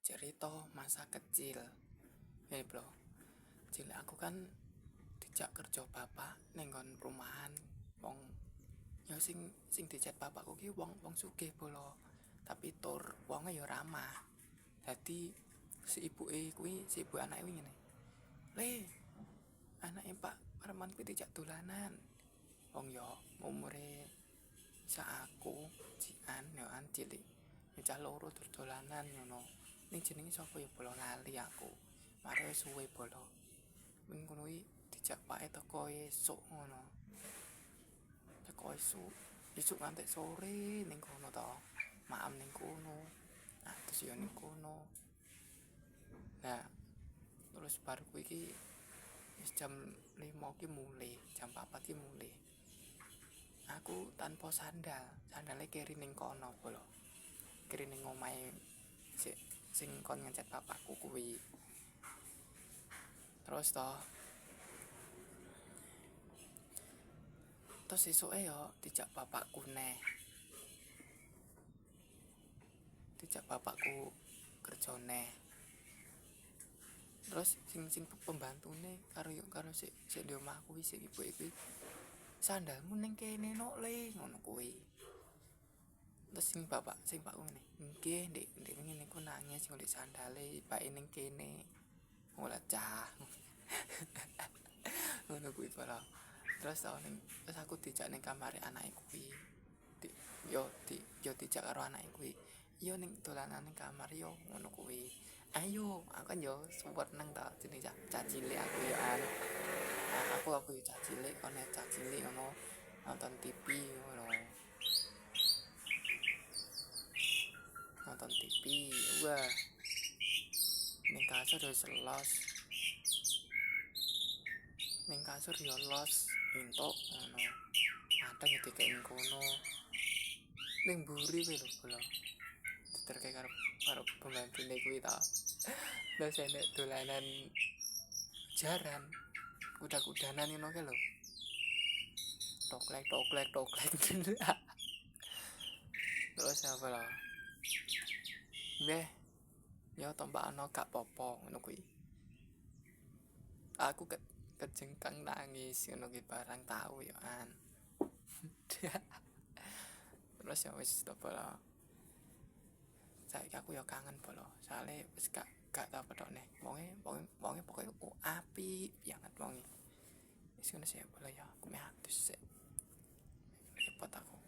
cerita masa kecil. Bro, cilik aku kan dijak kerja bapak ning nggon perumahan wong ya sing dijak bapakku ki wong sugih bolo. Tapi tur wonge ya ramah. Dadi si ibuke kuwi, si ibu anake kuwi ngene. "Le, anake Pak Arman kuwi dijak dolanan." Wong ya umure sak aku, cian ya an cilik. Ya cah loro dolanan ngono. Ning jenenge sapa ya bolo lali aku. Mare suwe bolo. Ning kono iki dijak pake teko esuk ngono. Teko esuk nganti sore ning kono to. Maem ning kono. Nah, terus ya ning kono. Nah, terus bar kuwi iki wis jam 5 ki mulih, jam 4 ki mulih. Aku tanpa sandal, sandale keri ning kono bolo. Keri ning omahe sing kon ngecet bapakku kuwi. Terus esuke yo dijak bapakku neh. Dijak bapakku kerja neh. Terus sing pembantune karo sik di omahku kuwi sik ibuke kuwi. Sandalmu ning kene nok le ngono kuwi. Terus sing pakku ngene. Nggih, Ndek ngene ku nangis golek sandale pake ning kene. Ora cah. Ngono kuwi pala. Terus aku dijak ning kamare anake kuwi. Yo dijak karo anake kuwi. Yo ning dolanan ning kamar yo ngono kuwi. Ayo, aku kan yo support nang ta jeneng cah cilik aku yo an. Aku yo cah cilik kono cah cilik ngono nonton TV ngono. Nonton TV, wah. Ning kasur yo selos. Ning kasur yo los, entuk ngono. Kadang yo dikek ning kono. Ning mburi kuwi lho bolo. Diterke karo pembantune kuwi ta. Lah enek dolanan jaran. Kuda-kudanan ngono ke lho. Toklek. Terus apa lho? Nggih. Ya tombakno gak popo ngono kuwi. Aku kejengkang nangis ngono ki barang tau ya an. Terus ya wis to bolo. Saiki aku ya kangen bolo. Soale wis gak tau pedhone. Wonge pokoke apik banget wonge. Wis ngono sih bolo ya. Aku meh adus sik. Repot aku.